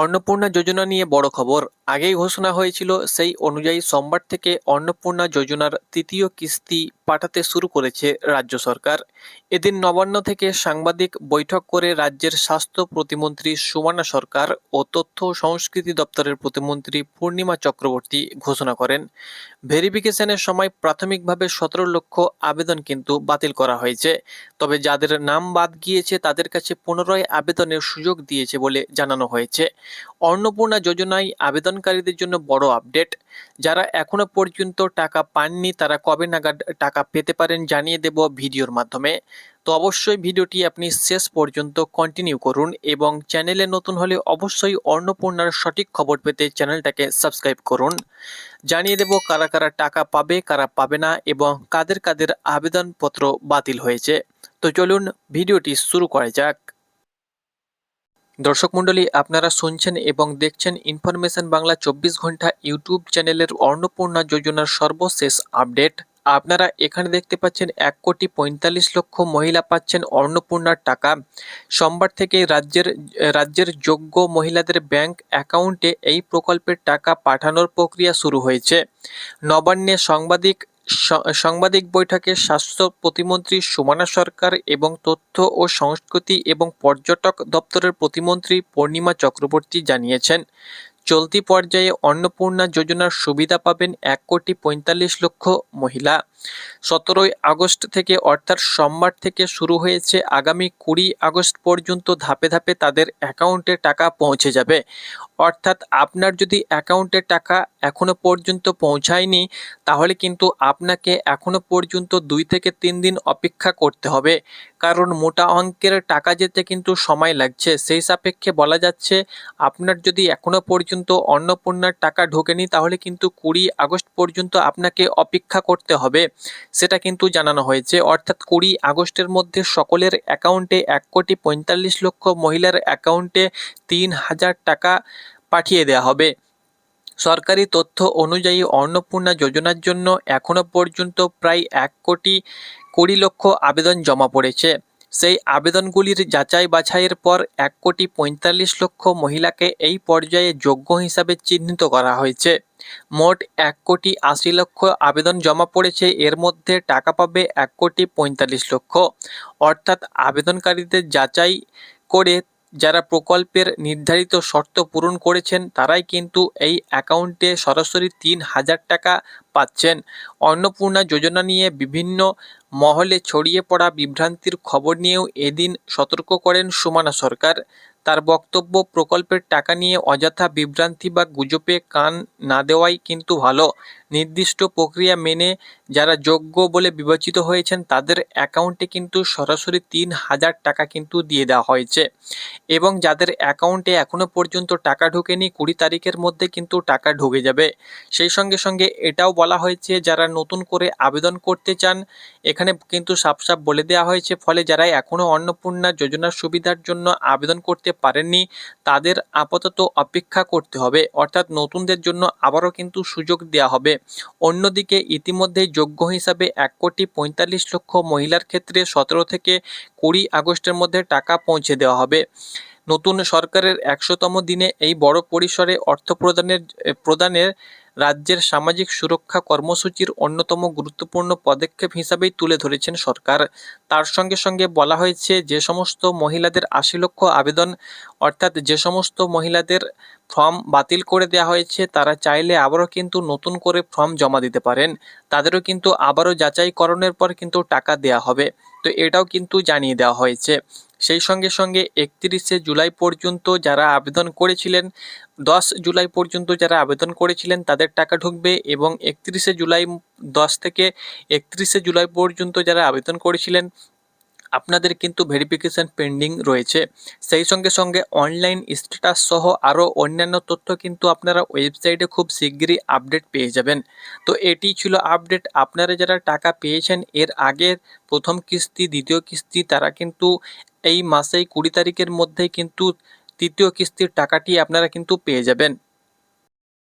অন্নপূর্ণা যোজনা নিয়ে বড় খবর। আগেই ঘোষণা হয়েছিল, সেই অনুযায়ী সোমবার থেকে অন্নপূর্ণা যোজনার তৃতীয় কিস্তি পাঠাতে শুরু করেছে রাজ্য সরকার। এদিন নবান্ন থেকে সাংবাদিক বৈঠক করে রাজ্যের স্বাস্থ্য প্রতিমন্ত্রী সুমনা সরকার ও তথ্য ও সংস্কৃতি দপ্তরের প্রতিমন্ত্রী পূর্ণিমা চক্রবর্তী ঘোষণা করেন। ভেরিফিকেশনের সময় প্রাথমিকভাবে 17 লক্ষ আবেদন কিন্তু বাতিল করা হয়েছে। তবে যাদের নাম বাদ গিয়েছে তাদের কাছে পুনরায় আবেদনের সুযোগ দিয়েছে বলে জানানো হয়েছে। অন্নপূর্ণা যোজনায় আবেদনকারীদের জন্য বড় আপডেট। যারা এখনো পর্যন্ত টাকা পাননি তারা কবে নাগাদ টাকা পেতে পারেন জানিয়ে দেব ভিডিওর মাধ্যমে। তো অবশ্যই ভিডিওটি আপনি শেষ পর্যন্ত কন্টিনিউ করুন এবং চ্যানেলে নতুন হলে অবশ্যই অন্নপূর্ণার সঠিক খবর পেতে চ্যানেলটাকে সাবস্ক্রাইব করুন। জানিয়ে দেব কারা কারা টাকা পাবে, কারা পাবে না এবং কাদের কাদের আবেদনপত্র বাতিল হয়েছে। তো চলুন ভিডিওটি শুরু করা যাক। দর্শক মণ্ডলী, আপনারা শুনছেন এবং দেখছেন ইনফরমেশন বাংলা 24 ঘন্টা ইউটিউব চ্যানেলের অন্নপূর্ণা যোজনার সর্বশেষ আপডেট। আপনারা এখানে দেখতে পাচ্ছেন 1,45,00,000 মহিলা পাচ্ছেন অন্নপূর্ণার টাকা। সোমবার থেকে রাজ্যের যোগ্য মহিলাদের ব্যাংক অ্যাকাউন্টে এই প্রকল্পের টাকা পাঠানোর প্রক্রিয়া শুরু হয়েছে। নবান্নে সাংবাদিক বৈঠকে স্বাস্থ্য প্রতিমন্ত্রী সুমনা সরকার এবং তথ্য ও সংস্কৃতি এবং পর্যটক দপ্তরের প্রতিমন্ত্রী পূর্ণিমা চক্রবর্তী জানিয়েছেন, চলতি পর্যায়ে অন্নপূর্ণা যোজনার সুবিধা পাবেন 1,45,00,000 মহিলা। 17 আগস্ট থেকে অর্থাৎ সোমবার থেকে শুরু হয়েছে। আগামী 20 আগস্ট পর্যন্ত ধাপে ধাপে তাদের অ্যাকাউন্টে টাকা পৌঁছে যাবে। অর্থাৎ আপনার যদি অ্যাকাউন্টে টাকা এখনো পর্যন্ত পৌঁছায়নি তাহলে কিন্তু আপনাকে এখনো পর্যন্ত 2 থেকে 3 দিন অপেক্ষা করতে হবে, কারণ মোটা অঙ্কের টাকা যেতে কিন্তু সময় লাগছে। সেই সাপেক্ষে বলা যাচ্ছে, আপনার যদি এখনো পর্যন্ত অন্নপূর্ণার টাকা ঢোকেনি তাহলে কিন্তু 20 আগস্ট পর্যন্ত আপনাকে অপেক্ষা করতে হবে, সেটা কিন্তু জানানো হয়েছে। অর্থাৎ 20 আগস্টের মধ্যে সকলের অ্যাকাউন্টে 1,45,00,000 মহিলার অ্যাকাউন্টে 3,000 টাকা পাঠিয়ে দেওয়া হবে। সরকারি তথ্য অনুযায়ী অন্নপূর্ণা যোজনার জন্য এখনো পর্যন্ত প্রায় 1,20,00,000 আবেদন জমা পড়েছে। সেই আবেদনগুলির যাচাই বাছাইয়ের পর 1,45,00,000 মহিলাকে এই পর্যায়ে যোগ্য হিসাবে চিহ্নিত করা হয়েছে। মোট 1,80,00,000 আবেদন জমা পড়েছে। এর মধ্যে টাকা পাবে 1,45,00,000। অর্থাৎ আবেদনকারীদের যাচাই করে যারা প্রকল্পের নির্ধারিত শর্ত পূরণ করেছেন তারাই কিন্তু এই অ্যাকাউন্টে সরাসরি 3,000 টাকা পাচ্ছেন। অন্নপূর্ণা যোজনা নিয়ে বিভিন্ন মহলে ছড়িয়ে পড়া বিভ্রান্তির খবর নিয়েও এদিন সতর্ক করেন সুমনা সরকার। তার বক্তব্য, প্রকল্পের টাকা নিয়ে অযথা বিভ্রান্তি বা গুজবে কান না দেওয়াই কিন্তু ভালো। নির্দিষ্ট প্রক্রিয়া মেনে যারা যোগ্য বলে বিবেচিত হয়েছেন তাদের অ্যাকাউন্টে কিন্তু সরাসরি 3,000 টাকা কিন্তু দিয়ে দেওয়া হয়েছে এবং যাদের অ্যাকাউন্টে এখনো পর্যন্ত টাকা ঢোকেনি 20 তারিখের মধ্যে কিন্তু টাকা ঢুকে যাবে। সেই সঙ্গে সঙ্গে এটাও বলা হয়েছে, যারা নতুন করে আবেদন করতে চান এখানে কিন্তু সাফ বলে দেওয়া হয়েছে। ফলে যারা এখনো অন্নপূর্ণা যোজনার সুবিধার জন্য আবেদন করতে পারেননি তাদের আপাতত অপেক্ষা করতে হবে, অর্থাৎ নতুনদের জন্য আবারও কিন্তু সুযোগ দেওয়া হবে। অন্যদিকে ইতিমধ্যেই যোগ্য হিসাবে 1,45,00,000 মহিলার ক্ষেত্রে 17 থেকে 20 আগস্টের মধ্যে টাকা পৌঁছে দেওয়া হবে। নতুন সরকারের 100তম দিনে এই বড় পরিসরে অর্থ প্রদানের রাজ্যের সামাজিক সুরক্ষা কর্মসূচির অন্যতম গুরুত্বপূর্ণ পদক্ষেপ হিসাবেই তুলে ধরেছেন সরকার। তার সঙ্গে সঙ্গে বলা হয়েছে, যে সমস্ত মহিলাদের 80 লক্ষ আবেদন, অর্থাৎ যে সমস্ত মহিলাদের ফর্ম বাতিল করে দেওয়া হয়েছে তারা চাইলে আবারও কিন্তু নতুন করে ফর্ম জমা দিতে পারেন। তাদেরও কিন্তু আবারও যাচাইকরণের পর কিন্তু টাকা দেওয়া হবে। তো এটাও কিন্তু জানিয়ে দেওয়া হয়েছে। সেই সঙ্গে সঙ্গে 31শে জুলাই পর্যন্ত যারা আবেদন করেছিলেন, 10 জুলাই পর্যন্ত যারা আবেদন করেছিলেন তাদের টাকা ঢুকবে এবং 31শে জুলাই 10 থেকে 31শে জুলাই পর্যন্ত যারা আবেদন করেছিলেন আপনাদের কিন্তু ভেরিফিকেশন পেন্ডিং রয়েছে। সেই সঙ্গে সঙ্গে অনলাইন স্ট্যাটাস সহ আরও অন্যান্য তথ্য কিন্তু আপনারা ওয়েবসাইটে খুব শিগগিরই আপডেট পেয়ে যাবেন। তো এটি ছিল আপডেট। আপনারা যারা টাকা পেয়েছেন এর আগের প্রথম কিস্তি, দ্বিতীয় কিস্তি, তারা কিন্তু এই মাসেই 20 তারিখের মধ্যেই কিন্তু তৃতীয় কিস্তির টাকাটি আপনারা কিন্তু পেয়ে যাবেন।